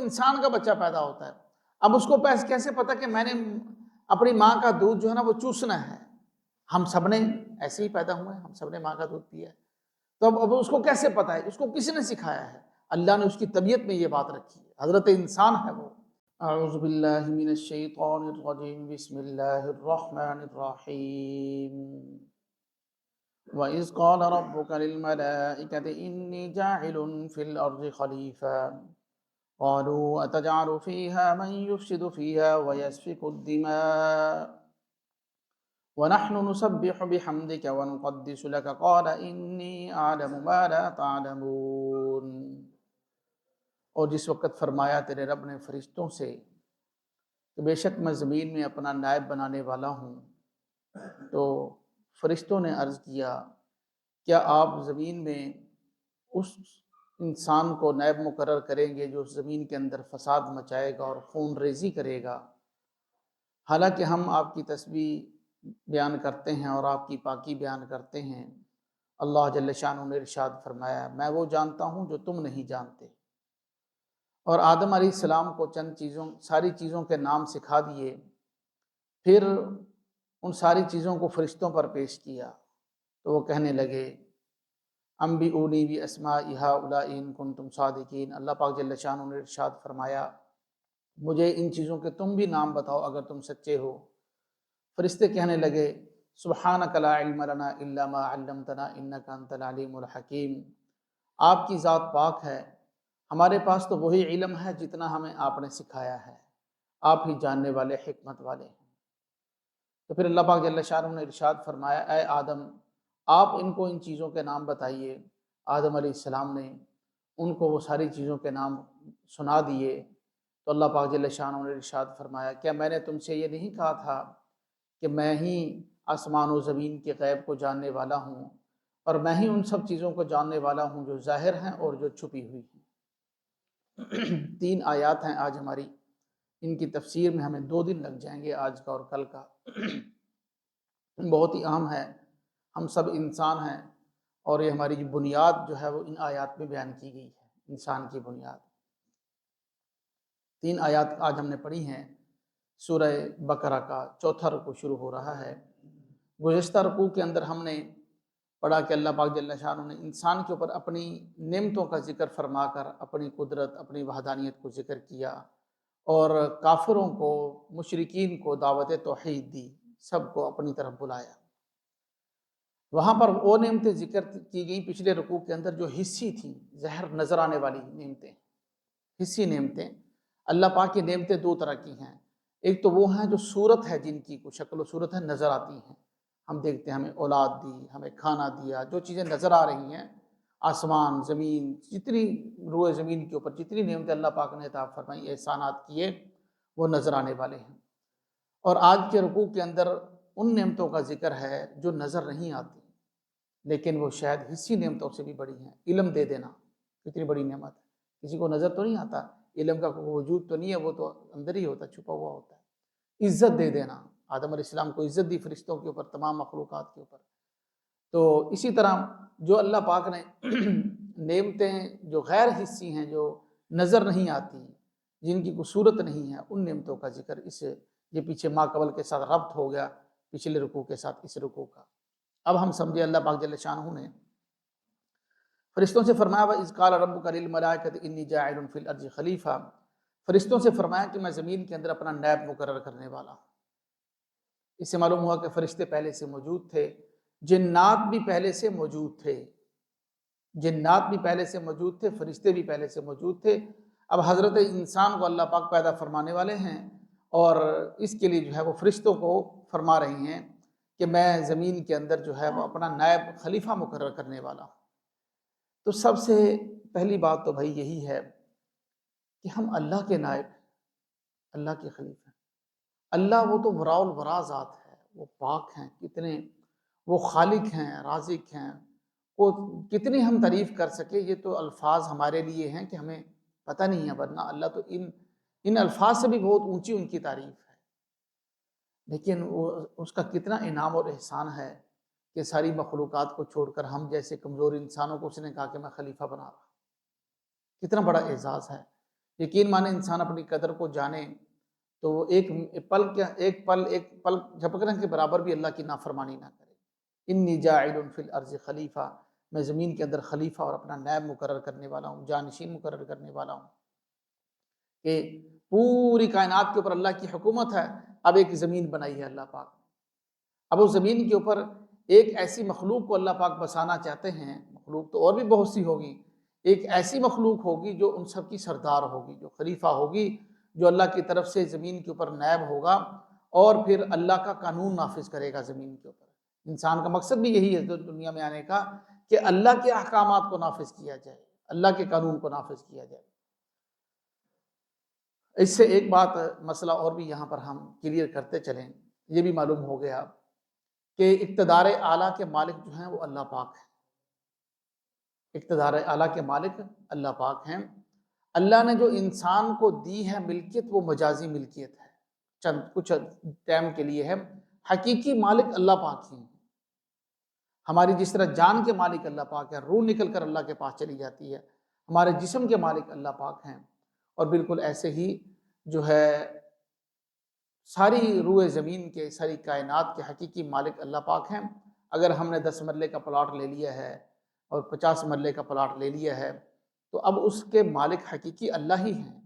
انسان کا بچہ پیدا ہوتا ہے، اب اس کو کیسے پتا کہ میں نے اپنی ماں کا دودھ جو ہے نا وہ چوسنا ہے؟ ہم سب نے ایسے ہی پیدا ہوئے ہیں، ہم سب نے ماں کا دودھ پیا ہے، تو اب اس کو کیسے پتا ہے؟ اس کو کسی نے سکھایا ہے؟ اللہ نے اس کی طبیعت میں یہ بات رکھی ہے، حضرت انسان ہے وہ۔ اعوذ باللہ من الشیطان الرجیم، بسم اللہ الرحمن الرحیم۔ وَإِذْ قَالَ رَبُّكَ لِلْمَلَائِكَةِ إِنِّي جَاعِلٌ فِي الْأَرْضِ خَلِيفَةً قَالُوا أَتَجْعَلُ فِيهَا مَن يُفْسِدُ فِيهَا وَيَسْفِكُ الدِّمَاءَ وَنَحْنُ نُسَبِّحُ بِحَمْدِكَ وَنُقَدِّسُ لَكَ قَالَ إِنِّي أَعْلَمُ مَا لَا تَعْلَمُونَ۔ اور جس وقت فرمایا تیرے رب نے فرشتوں سے کہ بے شک میں زمین میں اپنا نائب بنانے والا ہوں، تو فرشتوں نے عرض کیا کیا آپ زمین میں اس انسان کو نائب مقرر کریں گے جو زمین کے اندر فساد مچائے گا اور خون ریزی کرے گا؟ حالانکہ ہم آپ کی تسبیح بیان کرتے ہیں اور آپ کی پاکی بیان کرتے ہیں۔ اللہ جل شانہ نے ارشاد فرمایا میں وہ جانتا ہوں جو تم نہیں جانتے، اور آدم علیہ السلام کو ساری چیزوں کے نام سکھا دیے، پھر ان ساری چیزوں کو فرشتوں پر پیش کیا تو وہ کہنے لگے انبئونی باسماء ہؤلاء ان کنتم صادقین۔ اللہ پاک جل شانہ نے ارشاد فرمایا مجھے ان چیزوں کے تم بھی نام بتاؤ اگر تم سچے ہو۔ فرشتے کہنے لگے سبحانک لا علم لنا الا ما علمتنا انک انت العلیم الحکیم، آپ کی ذات پاک ہے، ہمارے پاس تو وہی علم ہے جتنا ہمیں آپ نے سکھایا ہے، آپ ہی جاننے والے حکمت والے ہیں۔ تو پھر اللہ پاک جل شانہ نے ارشاد فرمایا اے آدم آپ ان کو ان چیزوں کے نام بتائیے۔ آدم علیہ السلام نے ان کو وہ ساری چیزوں کے نام سنا دیے، تو اللہ پاک جل شانہ نے ارشاد فرمایا کیا میں نے تم سے یہ نہیں کہا تھا کہ میں ہی آسمان و زمین کے غیب کو جاننے والا ہوں، اور میں ہی ان سب چیزوں کو جاننے والا ہوں جو ظاہر ہیں اور جو چھپی ہوئی ہیں۔ 3 آیات ہیں آج ہماری، ان کی تفسیر میں ہمیں 2 دن لگ جائیں گے، آج کا اور کل کا۔ بہت ہی اہم ہے، ہم سب انسان ہیں اور یہ ہماری بنیاد جو ہے وہ ان آیات میں بیان کی گئی ہے، انسان کی بنیاد۔ 3 آیات آج ہم نے پڑھی ہیں۔ سورہ بقرہ کا 4تھا رکوع شروع ہو رہا ہے۔ گزشتہ رکوع کے اندر ہم نے پڑھا کہ اللہ پاک جل شانہ نے انسان کے اوپر اپنی نعمتوں کا ذکر فرما کر اپنی قدرت، اپنی وحدانیت کو ذکر کیا، اور کافروں کو، مشرکین کو دعوت توحید دی، سب کو اپنی طرف بلایا۔ وہاں پر وہ نعمتیں ذکر کی گئیں پچھلے رکوع کے اندر جو حصی تھیں، ظاہر نظر آنے والی نعمتیں، حصی نعمتیں۔ اللہ پاک کی نعمتیں 2 طرح کی ہیں، ایک تو وہ ہیں جو صورت ہے، جن کی کوئی شکل و صورت ہے، نظر آتی ہیں، ہم دیکھتے ہیں ہمیں اولاد دی، ہمیں کھانا دیا، جو چیزیں نظر آ رہی ہیں، آسمان، زمین، جتنی روئے زمین کے اوپر جتنی نعمتیں اللہ پاک نے عطا فرمائی، احسانات کیے، وہ نظر آنے والے ہیں۔ اور آج کے رکوع کے اندر ان نعمتوں کا ذکر ہے جو نظر نہیں آتی، لیکن وہ شاید حصی نعمتوں سے بھی بڑی ہیں۔ علم دے دینا کتنی بڑی نعمت ہے، کسی کو نظر تو نہیں آتا، علم کا کوئی وجود تو نہیں ہے، وہ تو اندر ہی ہوتا ہے، چھپا ہوا ہوتا ہے۔ عزت دے دینا، آدم علیہ السلام کو عزت دی فرشتوں کے اوپر، تمام مخلوقات کے اوپر۔ تو اسی طرح جو اللہ پاک نے نعمتیں جو غیر حصی ہیں، جو نظر نہیں آتی، جن کی کوئی صورت نہیں ہے، ان نعمتوں کا ذکر یہ پیچھے ما قبل کے ساتھ ربط ہو گیا، پچھلے رکوع کے ساتھ اس رکوع کا۔ اب ہم سمجھے اللہ پاک جل شانہ نے فرشتوں سے فرمایا وَإِذْ قَالَ رَبُّكَ لِلْمَلَائِكَةِ إِنِّي جَاعِلٌ فِي الْأَرْضِ خَلِيفَةً، فرشتوں سے فرمایا کہ میں زمین کے اندر اپنا نائب مقرر کرنے والا ہوں۔ اس سے معلوم ہوا کہ فرشتے پہلے سے موجود تھے، جنات بھی پہلے سے موجود تھے، جنات بھی پہلے سے موجود تھے، فرشتے بھی پہلے سے موجود تھے۔ اب حضرت انسان کو اللہ پاک پیدا فرمانے والے ہیں، اور اس کے لیے جو ہے وہ فرشتوں کو فرما رہی ہیں کہ میں زمین کے اندر جو ہے وہ اپنا نائب خلیفہ مقرر کرنے والا ہوں۔ تو سب سے پہلی بات تو بھائی یہی ہے کہ ہم اللہ کے نائب ہیں، اللہ کے خلیفہ ہیں۔ اللہ وہ تو وراء الورا ذات ہے، وہ پاک ہیں، کتنے وہ خالق ہیں، رازق ہیں، وہ کتنی ہم تعریف کر سکے، یہ تو الفاظ ہمارے لیے ہیں کہ ہمیں پتہ نہیں ہے، ورنہ اللہ تو ان الفاظ سے بھی بہت اونچی ان کی تعریف ہے۔ لیکن وہ اس کا کتنا انعام اور احسان ہے کہ ساری مخلوقات کو چھوڑ کر ہم جیسے کمزور انسانوں کو اس نے کہا کہ میں خلیفہ بنا رہا ہوں۔ کتنا بڑا اعزاز ہے یقین مانے انسان اپنی قدر کو جانے تو وہ ایک پل جھپکنے کے برابر بھی اللہ کی نافرمانی نہ کرے۔ انی جاعل فی الارض خلیفہ، میں زمین کے اندر خلیفہ اور اپنا نائب مقرر کرنے والا ہوں، جانشین مقرر کرنے والا ہوں، کہ پوری کائنات کے اوپر اللہ کی حکومت ہے۔ اب ایک زمین بنائی ہے اللہ پاک، اب اس زمین کے اوپر ایک ایسی مخلوق کو اللہ پاک بسانا چاہتے ہیں، مخلوق تو اور بھی بہت سی ہوگی، ایک ایسی مخلوق ہوگی جو ان سب کی سردار ہوگی، جو خلیفہ ہوگی، جو اللہ کی طرف سے زمین کے اوپر نائب ہوگا اور پھر اللہ کا قانون نافذ کرے گا زمین کے اوپر۔ انسان کا مقصد بھی یہی ہے دنیا میں آنے کا، کہ اللہ کے احکامات کو نافذ کیا جائے، اللہ کے قانون کو نافذ کیا جائے۔ اس سے ایک بات مسئلہ اور بھی یہاں پر ہم کلیئر کرتے چلیں، یہ بھی معلوم ہو گیا کہ اقتدار اعلیٰ کے مالک جو ہیں وہ اللہ پاک ہیں۔ اقتدار اعلیٰ کے مالک اللہ پاک ہیں۔ اللہ نے جو انسان کو دی ہے ملکیت، وہ مجازی ملکیت ہے، چند کچھ ٹائم کے لیے ہے۔ حقیقی مالک اللہ پاک ہی ہیں۔ ہماری جس طرح جان کے مالک اللہ پاک ہے، روح نکل کر اللہ کے پاس چلی جاتی ہے، ہمارے جسم کے مالک اللہ پاک ہیں، اور بالکل ایسے ہی جو ہے ساری روئے زمین کے، ساری کائنات کے حقیقی مالک اللہ پاک ہیں۔ اگر ہم نے 10 مرلے کا پلاٹ لے لیا ہے اور 50 مرلے کا پلاٹ لے لیا ہے تو اب اس کے مالک حقیقی اللہ ہی ہیں۔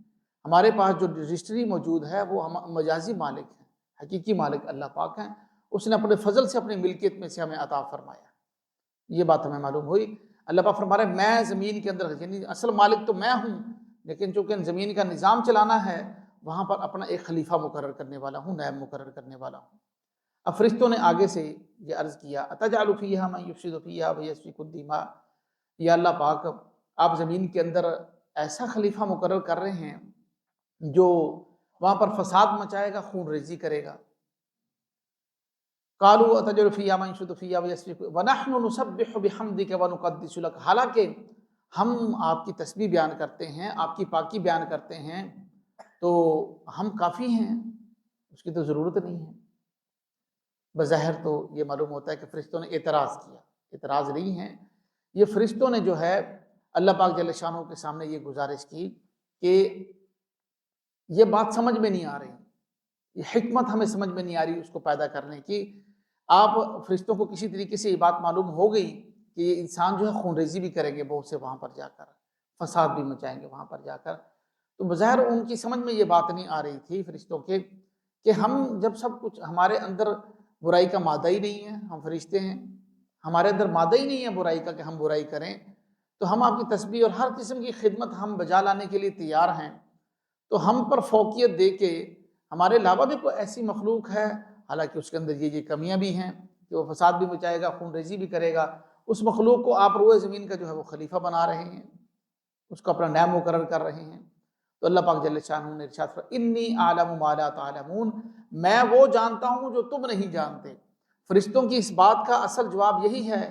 ہمارے پاس جو رجسٹری موجود ہے وہ مجازی مالک ہیں، حقیقی مالک اللہ پاک ہیں۔ اس نے اپنے فضل سے اپنی ملکیت میں سے ہمیں عطا فرمایا، یہ بات ہمیں معلوم ہوئی۔ اللہ پاک فرما رہے ہیں میں زمین کے اندر، یعنی اصل مالک تو میں ہوں، لیکن چونکہ زمین کا نظام چلانا ہے وہاں پر اپنا ایک خلیفہ مقرر کرنے والا ہوں، نائب مقرر کرنے والا ہوں۔ اب فرشتوں نے آگے سے یہ عرض کیا اتجعل فیہا من یفسد فیہا ویسفک الدماء، یا اللہ پاک آپ زمین کے اندر ایسا خلیفہ مقرر کر رہے ہیں جو وہاں پر فساد مچائے گا، خون ریزی کرے گا۔ قالوا اتجعل فیہا من یفسد فیہا ویسفک ونحن نسبح بحمدک ونقدس لک، حالانکہ ہم آپ کی تسبیح بیان کرتے ہیں، آپ کی پاکی بیان کرتے ہیں، تو ہم کافی ہیں، اس کی تو ضرورت نہیں ہے۔ بظاہر تو یہ معلوم ہوتا ہے کہ فرشتوں نے اعتراض کیا، اعتراض نہیں ہے، یہ فرشتوں نے جو ہے اللہ پاک جل شانہ کے سامنے یہ گزارش کی کہ یہ بات سمجھ میں نہیں آ رہی، یہ حکمت ہمیں سمجھ میں نہیں آ رہی اس کو پیدا کرنے کی۔ آپ فرشتوں کو کسی طریقے سے یہ بات معلوم ہو گئی کہ یہ انسان جو ہے خون ریزی بھی کریں گے بہت سے وہاں پر جا کر، فساد بھی مچائیں گے وہاں پر جا کر، تو بظاہر ان کی سمجھ میں یہ بات نہیں آ رہی تھی فرشتوں کے کہ ہم جب سب کچھ ہمارے اندر برائی کا مادہ ہی نہیں ہے، ہم فرشتے ہیں، ہمارے اندر مادہ ہی نہیں ہے برائی کا کہ ہم برائی کریں، تو ہم آپ کی تسبیح اور ہر قسم کی خدمت ہم بجا لانے کے لیے تیار ہیں، تو ہم پر فوقیت دے کے ہمارے علاوہ بھی کوئی ایسی مخلوق ہے، حالانکہ اس کے اندر یہ کمیاں بھی ہیں کہ وہ فساد بھی مچائے گا، خون ریزی بھی کرے گا، اس مخلوق کو آپ روئے زمین کا جو ہے وہ خلیفہ بنا رہے ہیں، اس کو اپنا نائب مقرر کر رہے ہیں۔ تو اللہ پاک جل شانہ نے ارشاد فرمایا انی اعلم ما لا تعلمون، میں وہ جانتا ہوں جو تم نہیں جانتے۔ فرشتوں کی اس بات کا اصل جواب یہی ہے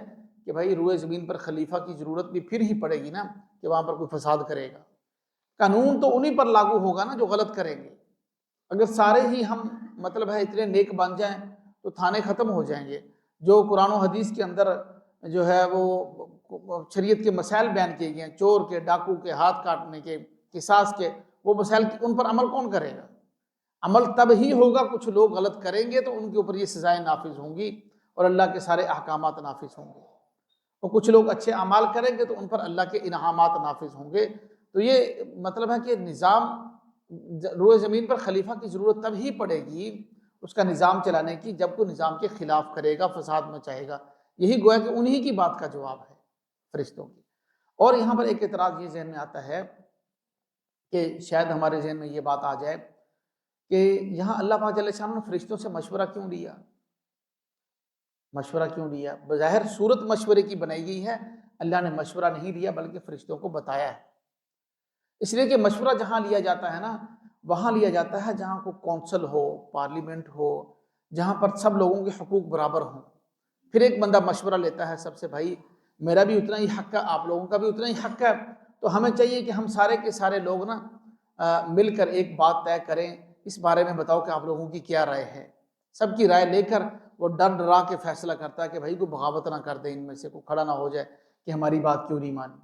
کہ بھائی روئے زمین پر خلیفہ کی ضرورت بھی پھر ہی پڑے گی نا، کہ وہاں پر کوئی فساد کرے گا، قانون تو انہی پر لاگو ہوگا نا جو غلط کریں گے۔ اگر سارے ہی ہم مطلب ہے اتنے نیک بن جائیں تو تھانے ختم ہو جائیں گے۔ جو قرآن و حدیث کے اندر جو ہے وہ شریعت کے مسائل بیان کیے گئے ہیں، چور کے، ڈاکو کے، ہاتھ کاٹنے کے، قصاص کے، وہ مسائل ان پر عمل کون کرے گا؟ عمل تب ہی ہوگا کچھ لوگ غلط کریں گے تو ان کے اوپر یہ سزائیں نافذ ہوں گی اور اللہ کے سارے احکامات نافذ ہوں گے، اور کچھ لوگ اچھے اعمال کریں گے تو ان پر اللہ کے انعامات نافذ ہوں گے۔ تو یہ مطلب ہے کہ نظام روئے زمین پر خلیفہ کی ضرورت تب ہی پڑے گی اس کا نظام چلانے کی جب کوئی نظام کے خلاف کرے گا، فساد مچائے گا۔ یہی گویا کہ انہی کی بات کا جواب ہے فرشتوں کی۔ اور یہاں پر ایک اعتراض یہ ذہن میں آتا ہے کہ شاید ہمارے ذہن میں یہ بات آ جائے کہ یہاں اللہ پاک جل شانہ نے فرشتوں سے مشورہ کیوں لیا؟ مشورہ کیوں لیا؟ بظاہر صورت مشورے کی بنائی گئی ہے، اللہ نے مشورہ نہیں لیا بلکہ فرشتوں کو بتایا ہے۔ اس لیے کہ مشورہ جہاں لیا جاتا ہے نا، وہاں لیا جاتا ہے جہاں کو کونسل ہو، پارلیمنٹ ہو، جہاں پر سب لوگوں کے حقوق برابر ہوں۔ پھر ایک بندہ مشورہ لیتا ہے سب سے، بھائی میرا بھی اتنا ہی حق ہے، آپ لوگوں کا بھی اتنا ہی حق ہے، تو ہمیں چاہیے کہ ہم سارے کے سارے لوگ نا مل کر ایک بات طے کریں، اس بارے میں بتاؤ کہ آپ لوگوں کی کیا رائے ہے۔ سب کی رائے لے کر وہ ڈر ڈرا کے فیصلہ کرتا ہے کہ بھائی کوئی بغاوت نہ کر دے، ان میں سے کوئی کھڑا نہ ہو جائے کہ ہماری بات کیوں نہیں مانی۔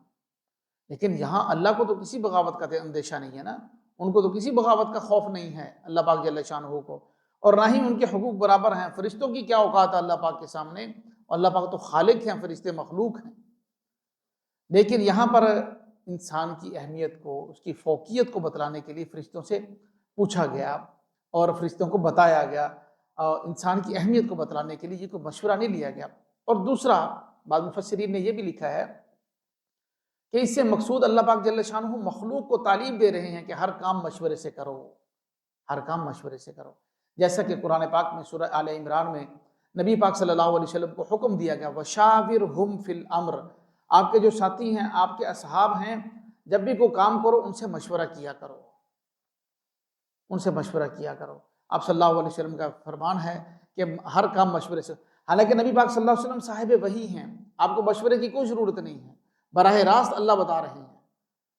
لیکن یہاں اللہ کو تو کسی بغاوت کا اندیشہ نہیں ہے نا، ان کو تو کسی بغاوت کا خوف نہیں ہے اللہ پاک جل شانہ کو، اور نہ ہی ان کے حقوق برابر ہیں۔ فرشتوں کی کیا اوقات ہے اللہ پاک کے سامنے، اور اللہ پاک تو خالق ہیں، فرشتے مخلوق ہیں۔ لیکن یہاں پر انسان کی اہمیت کو، اس کی فوقیت کو بتلانے کے لیے فرشتوں سے پوچھا گیا اور فرشتوں کو بتایا گیا، اور انسان کی اہمیت کو بتلانے کے لیے یہ کوئی مشورہ نہیں لیا گیا۔ اور دوسرا، بعض مفسرین نے یہ بھی لکھا ہے کہ اس سے مقصود اللہ پاک جل شانہ مخلوق کو تعلیم دے رہے ہیں کہ ہر کام مشورے سے کرو، ہر کام مشورے سے کرو۔ جیسا کہ قرآن پاک میں سورہ آل عمران میں نبی پاک صلی اللہ علیہ وسلم کو حکم دیا گیا وَشَاوِرْهُمْ فِي الْأَمْرِ، آپ کے جو ساتھی ہیں، آپ کے اصحاب ہیں، جب بھی کوئی کام کرو ان سے مشورہ کیا کرو، ان سے مشورہ کیا کرو۔ آپ صلی اللہ علیہ وسلم کا فرمان ہے کہ ہر کام مشورے سے، حالانکہ نبی پاک صلی اللہ علیہ وسلم صاحب وحی ہیں، آپ کو مشورے کی کوئی ضرورت نہیں ہے، براہ راست اللہ بتا رہے ہیں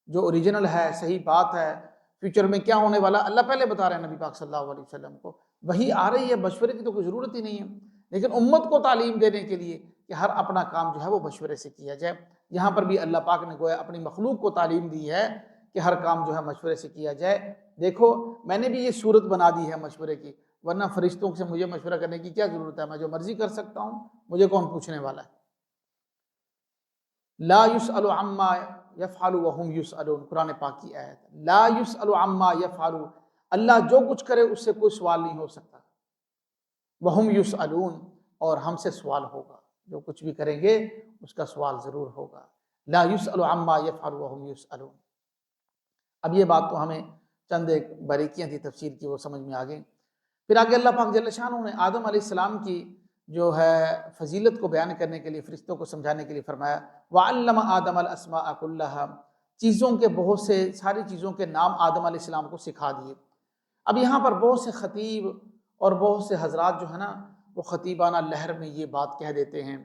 جو اوریجنل ہے، صحیح بات ہے، فیوچر میں کیا ہونے والا اللہ پہلے بتا رہے ہیں نبی پاک صلی اللہ علیہ وسلم کو، وہی آ رہی ہے، مشورے کی تو کوئی ضرورت ہی نہیں ہے۔ لیکن امت کو تعلیم دینے کے لیے کہ ہر اپنا کام جو ہے وہ مشورے سے کیا جائے، یہاں پر بھی اللہ پاک نے گویا اپنی مخلوق کو تعلیم دی ہے کہ ہر کام جو ہے مشورے سے کیا جائے۔ دیکھو میں نے بھی یہ صورت بنا دی ہے مشورے کی، ورنہ فرشتوں سے مجھے مشورہ کرنے کی کیا ضرورت ہے، میں جو مرضی کر سکتا ہوں، مجھے کون پوچھنے والا ہے۔ لا يسأل عما يفعل وهم يسألون، قرآن پاک کی آیت، لا يسأل عما يفعل، اللہ جو کچھ کرے اس سے کوئی سوال نہیں ہو سکتا، وهم يسألون، اور ہم سے سوال ہوگا، جو کچھ بھی کریں گے اس کا سوال ضرور ہوگا۔ لا يسأل عما يفعل وهم يسألون۔ اب یہ بات تو ہمیں چند ایک باریکیاں تھی تفسیر کی، وہ سمجھ میں آ گئی۔ پھر آگے اللہ پاک جل شانہ نے آدم علیہ السلام کی جو ہے فضیلت کو بیان کرنے کے لیے، فرشتوں کو سمجھانے کے لیے فرمایا وَعَلَّمَ آدَمَ الْأَسْمَاءَ كُلَّهَا، چیزوں کے بہت سے، ساری چیزوں کے نام آدم علیہ السلام کو سکھا دیے۔ اب یہاں پر بہت سے خطیب اور بہت سے حضرات جو ہے نا وہ خطیبانہ لہر میں یہ بات کہہ دیتے ہیں،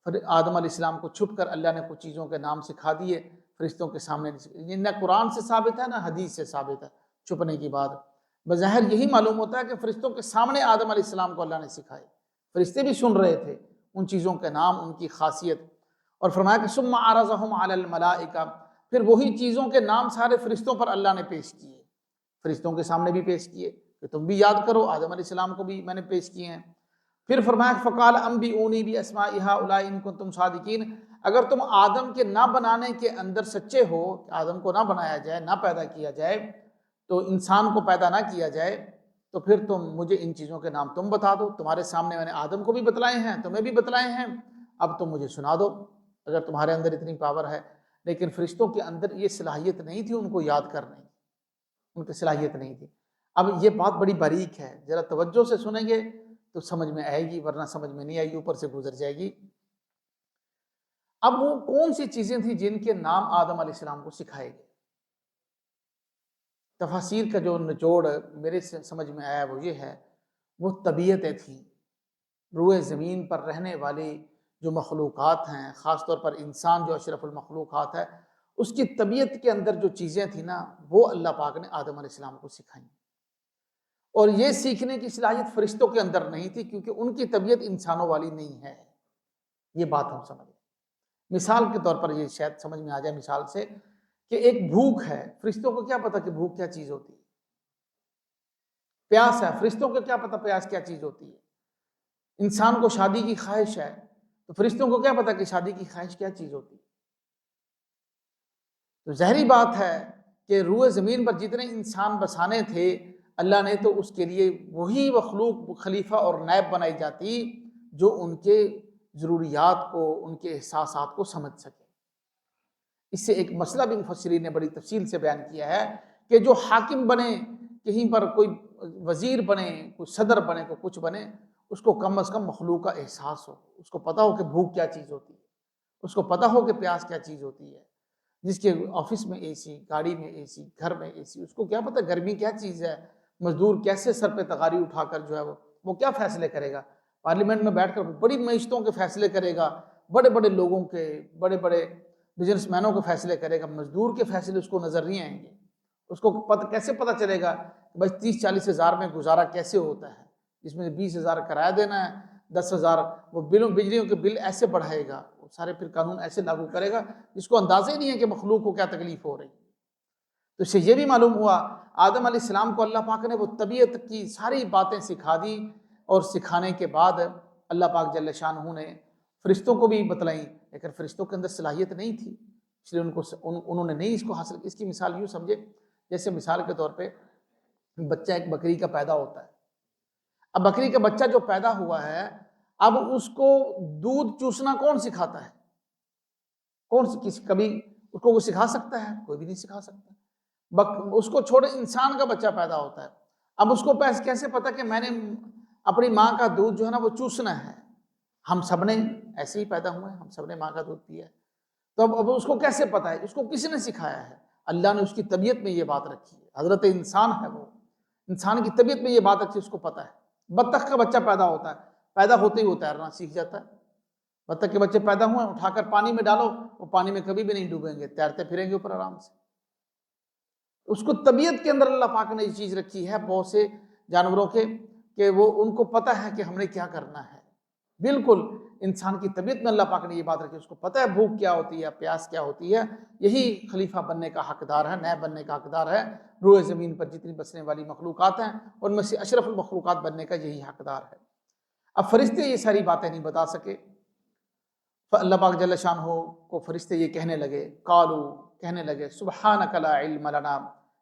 پھر آدم علیہ السلام کو چھپ کر اللہ نے کچھ چیزوں کے نام سکھا دیے فرشتوں کے سامنے، یہ نہ قرآن سے ثابت ہے نہ حدیث سے ثابت ہے چھپنے کی بات۔ بظاہر یہی معلوم ہوتا ہے کہ فرشتوں کے سامنے آدم علیہ السلام کو اللہ نے سکھائے، فرشتے بھی سن رہے تھے ان چیزوں کے نام، ان کی خاصیت، اور فرمایا کہ ثم عرضهم علی الملائکہ، پھر وہی چیزوں کے نام سارے فرشتوں پر اللہ نے پیش کیے، فرشتوں کے سامنے بھی پیش کیے کہ تم بھی یاد کرو، آدم علیہ السلام کو بھی میں نے پیش کیے ہیں۔ پھر فرمایا فقال انبئونی باسماء ہؤلاء ان کنتم صادقین، اگر تم آدم کے نہ بنانے کے اندر سچے ہو، کہ آدم کو نہ بنایا جائے، نہ پیدا کیا جائے، تو انسان کو پیدا نہ کیا جائے، تو پھر تم مجھے ان چیزوں کے نام تم بتا دو، تمہارے سامنے میں نے آدم کو بھی بتلائے ہیں، تمہیں بھی بتلائے ہیں، اب تم مجھے سنا دو اگر تمہارے اندر اتنی پاور ہے۔ لیکن فرشتوں کے اندر یہ صلاحیت نہیں تھی ان کو یاد کرنے کی، ان کی صلاحیت نہیں تھی۔ اب یہ بات بڑی باریک ہے، ذرا توجہ سے سنیں گے تو سمجھ میں آئے گی، ورنہ سمجھ میں نہیں آئے گی، اوپر سے گزر جائے گی۔ اب وہ کون سی چیزیں تھیں جن کے نام آدم علیہ السلام کو سکھائے گئے؟ تفاسیر کا جو نچوڑ میرے سمجھ میں آیا وہ یہ ہے، وہ طبیعتیں تھیں، روئے زمین پر رہنے والی جو مخلوقات ہیں، خاص طور پر انسان جو اشرف المخلوقات ہے، اس کی طبیعت کے اندر جو چیزیں تھیں نا، وہ اللہ پاک نے آدم علیہ السلام کو سکھائیں، اور یہ سیکھنے کی صلاحیت فرشتوں کے اندر نہیں تھی، کیونکہ ان کی طبیعت انسانوں والی نہیں ہے۔ یہ بات ہم سمجھیں، مثال کے طور پر یہ شاید سمجھ میں آ جائے مثال سے، کہ ایک بھوک ہے، فرشتوں کو کیا پتا کہ بھوک کیا چیز ہوتی ہے؟ پیاس ہے، فرشتوں کو کیا پتا پیاس کیا چیز ہوتی ہے؟ انسان کو شادی کی خواہش ہے، تو فرشتوں کو کیا پتا کہ شادی کی خواہش کیا چیز ہوتی ہے؟ تو ظاہری بات ہے کہ روئے زمین پر جتنے انسان بسانے تھے، اللہ نے تو اس کے لیے وہی مخلوق خلیفہ اور نائب بنائی جاتی جو ان کے ضروریات کو، ان کے احساسات کو سمجھ سکے۔ اس سے ایک مسئلہ بھی مفسرین نے بڑی تفصیل سے بیان کیا ہے کہ جو حاکم بنے، کہیں پر کوئی وزیر بنے، کوئی صدر بنے، کوئی کچھ بنے، اس کو کم از کم مخلوق کا احساس ہو، اس کو پتہ ہو کہ بھوک کیا چیز ہوتی ہے، اس کو پتہ ہو کہ پیاس کیا چیز ہوتی ہے۔ جس کے آفس میں اے سی، گاڑی میں اے سی، گھر میں اے سی، اس کو کیا پتہ گرمی کیا چیز ہے، مزدور کیسے سر پہ تغاری اٹھا کر جو ہے وہ کیا فیصلے کرے گا، پارلیمنٹ میں بیٹھ کر بڑی معیشتوں کے فیصلے کرے گا، بڑے بڑے لوگوں کے، بڑے بڑے بزنس مینوں کے فیصلے کرے گا، مزدور کے فیصلے اس کو نظر نہیں آئیں گے۔ اس کو کیسے پتہ چلے گا کہ بس 30-40 ہزار میں گزارا کیسے ہوتا ہے، جس میں 20 ہزار کرایہ دینا ہے، 10 ہزار وہ بجلیوں کے بل ایسے بڑھائے گا، سارے پھر قانون ایسے لاگو کرے گا جس کو اندازہ ہی نہیں ہے کہ مخلوق کو کیا تکلیف ہو رہی ہے۔ تو اس سے یہ بھی معلوم ہوا آدم علیہ السلام کو اللہ پاک نے وہ طبیعت کی ساری باتیں سکھا دی، اور سکھانے کے بعد اللہ پاک جل شانہ نے فرشتوں کو بھی بتلائیں، لیکن فرشتوں کے اندر صلاحیت نہیں تھی، اس لیے انہوں نے نہیں اس کو حاصل۔ اس کی مثال یوں سمجھے، جیسے مثال کے طور پہ بچہ ایک بکری کا پیدا ہوتا ہے، اب بکری کا بچہ جو پیدا ہوا ہے، اب اس کو دودھ چوسنا کون سکھاتا ہے؟ کبھی اس کو وہ سکھا سکتا ہے؟ کوئی بھی نہیں سکھا سکتا۔ اس کو چھوڑے انسان کا بچہ پیدا ہوتا ہے، اب اس کو کیسے پتا کہ میں نے اپنی ماں کا دودھ جو ہے نا وہ چوسنا ہے؟ ہم سب نے ایسے ہی پیدا ہوئے ہیں، ہم سب نے ماں کا دودھ پیا ہے، تو اب اس کو کیسے پتا ہے؟ اس کو کسی نے سکھایا ہے؟ اللہ نے اس کی طبیعت میں یہ بات رکھی ہے، حضرت انسان ہے وہ، انسان کی طبیعت میں یہ بات رکھی، اس کو پتا ہے۔ بطخ کا بچہ پیدا ہوتا ہے، پیدا ہوتے ہی وہ تیرنا سیکھ جاتا ہے۔ بطخ کے بچے پیدا ہوئے، اٹھا کر پانی میں ڈالو، وہ پانی میں کبھی بھی نہیں ڈوبیں گے، تیرتے پھریں گے اوپر آرام سے۔ اس کو طبیعت کے اندر اللہ پاک نے یہ چیز رکھی ہے بہت سے جانوروں کے، کہ وہ ان کو پتہ ہے کہ ہم نے کیا کرنا ہے۔ بالکل انسان کی طبیعت میں اللہ پاک نے یہ بات رکھی، اس کو پتہ ہے بھوک کیا ہوتی ہے، پیاس کیا ہوتی ہے۔ یہی خلیفہ بننے کا حقدار ہے، نئے بننے کا حقدار ہے۔ روئے زمین پر جتنی بسنے والی مخلوقات ہیں ان میں سے اشرف المخلوقات بننے کا یہی حقدار ہے۔ اب فرشتے یہ ساری باتیں نہیں بتا سکے، اللہ پاک جل شانہ کو فرشتے یہ کہنے لگے، قالو کہنے لگے، سبحانک لا علم لنا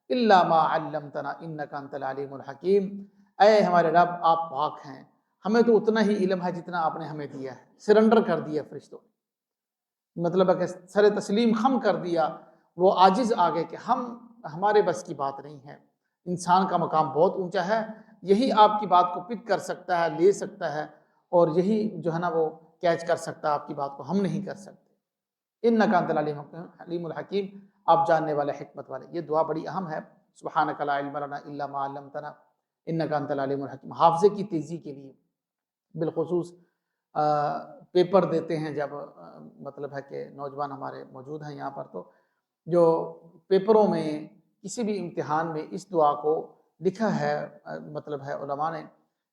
الا ما علمتنا انک انت العلیم الحکیم، اے ہمارے رب آپ پاک ہیں، ہمیں تو اتنا ہی علم ہے جتنا آپ نے ہمیں دیا ہے۔ سرنڈر کر دیا فرشتوں نے، مطلب ہے کہ سر تسلیم خم کر دیا، وہ عاجز آگے کہ ہمارے بس کی بات نہیں ہے، انسان کا مقام بہت اونچا ہے، یہی آپ کی بات کو پک کر سکتا ہے، لے سکتا ہے، اور یہی جو ہے نا وہ کیچ کر سکتا ہے آپ کی بات کو، ہم نہیں کر سکتے۔ انک انت العلیم الحکیم، آپ جاننے والے حکمت والے۔ یہ دعا بڑی اہم ہے، سبحانک لا علم لنا الا ما علمتنا انک انت العلیم الحکیم، حافظے کی تیزی کے لیے، بالخصوص پیپر دیتے ہیں جب، مطلب ہے کہ نوجوان ہمارے موجود ہیں یہاں پر، تو جو پیپروں میں کسی بھی امتحان میں اس دعا کو لکھا ہے، مطلب ہے علماء نے،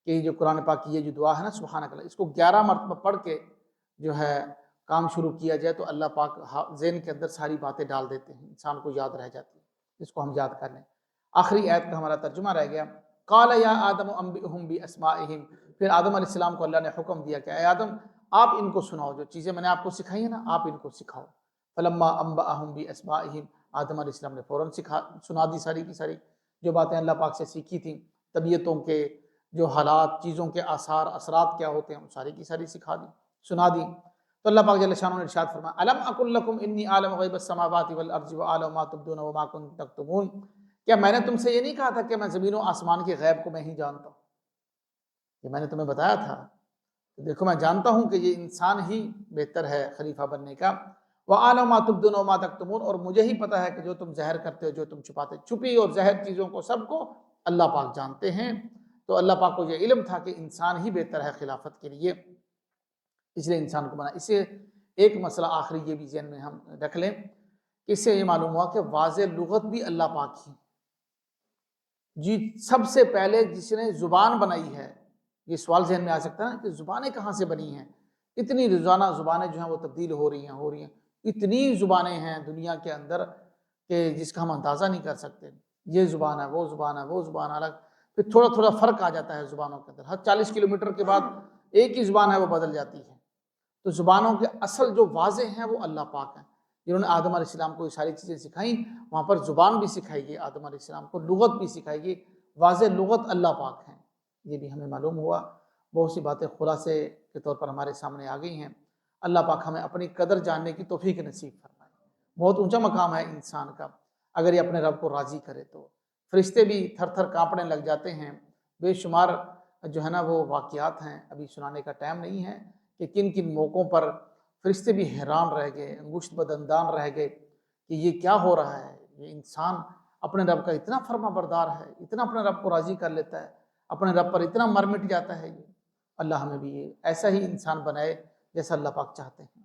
کہ جو قرآن پاک کی یہ جو دعا ہے نا سبحانک اللہ، اس کو 11 مرتبہ پڑھ کے جو ہے کام شروع کیا جائے تو اللہ پاک ذہن کے اندر ساری باتیں ڈال دیتے ہیں، انسان کو یاد رہ جاتی ہے، اس کو ہم یاد کر لیں۔ آخری آیت کا ہمارا ترجمہ رہ گیا، قال یا آدم انبئہم باسمائہم، پھر آدم علیہ السلام کو اللہ نے حکم دیا کہ اے آدم آپ ان کو سناؤ، جو چیزیں میں نے آپ کو سکھائی ہیں نا آپ ان کو سکھاؤ۔ فلما انبأہم باسمائہم، آدم علیہ السلام نے فوراً سنا دی ساری کی ساری جو باتیں اللہ پاک سے سیکھی تھیں، طبیعتوں کے جو حالات، چیزوں کے آثار اثرات کیا ہوتے ہیں، ان ساری کی ساری سنا دی۔ تو اللہ پاک جل شانہ نے ارشاد فرمایا، الم اقل لکم انی اعلم غیب السماوات والارض واعلم ما تبدون وما کنتم تکتمون، کیا میں نے تم سے یہ نہیں کہا تھا کہ میں زمین و آسمان کے غیب کو میں ہی جانتا ہوں؟ یہ میں نے تمہیں بتایا تھا، دیکھو میں جانتا ہوں کہ یہ انسان ہی بہتر ہے خلیفہ بننے کا۔ وَأَعْلَمُ مَا تُبْدُونَ وَمَا تَكْتُمُونَ، اور مجھے ہی پتہ ہے کہ جو تم ظاہر کرتے ہو، جو تم چھپاتے، چھپی اور ظاہر چیزوں کو سب کو اللہ پاک جانتے ہیں۔ تو اللہ پاک کو یہ علم تھا کہ انسان ہی بہتر ہے خلافت کے لیے، اس لیے انسان کو بنا۔ اس سے ایک مسئلہ آخری یہ بھی ذہن میں ہم رکھ لیں کہ اس سے یہ معلوم ہوا کہ واضح لغت بھی اللہ پاک ہی جی، سب سے پہلے جس نے زبان بنائی ہے۔ یہ سوال ذہن میں آ سکتا ہے نا کہ زبانیں کہاں سے بنی ہیں؟ اتنی روزانہ زبانیں جو ہیں وہ تبدیل ہو رہی ہیں، اتنی زبانیں ہیں دنیا کے اندر کہ جس کا ہم اندازہ نہیں کر سکتے۔ یہ زبان ہے، وہ زبان ہے، وہ زبان الگ، پھر تھوڑا تھوڑا فرق آ جاتا ہے زبانوں کے اندر، ہر 40 کلومیٹر کے بعد ایک ہی زبان ہے وہ بدل جاتی ہے۔ تو زبانوں کے اصل جو واضح ہیں وہ اللہ پاک ہیں، جنہوں نے آدم علیہ السلام کو یہ ساری چیزیں سکھائیں، وہاں پر زبان بھی سکھائی گئی آدم علیہ السلام کو، لغت بھی سکھائی گئی، واضح لغت اللہ پاک ہیں۔ یہ بھی ہمیں معلوم ہوا، بہت سی باتیں خلاصے کے طور پر ہمارے سامنے آ گئی ہیں۔ اللہ پاک ہمیں اپنی قدر جاننے کی توفیق نصیب فرمائے۔ بہت اونچا مقام ہے انسان کا اگر یہ اپنے رب کو راضی کرے تو۔ فرشتے بھی تھر تھر کانپنے لگ جاتے ہیں، بے شمار جو ہے نا وہ واقعات ہیں، ابھی سنانے کا ٹائم نہیں ہے کہ کن کن موقعوں پر فرشتے بھی حیران رہ گئے، انگشت بدندان رہ گئے کہ یہ کیا ہو رہا ہے، یہ انسان اپنے رب کا اتنا فرما بردار ہے، اتنا اپنے رب کو راضی کر لیتا ہے، اپنے رب پر اتنا مر مٹ جاتا ہے۔ یہ اللہ ہمیں بھی یہ ایسا ہی انسان بنائے جیسا اللہ پاک چاہتے ہیں۔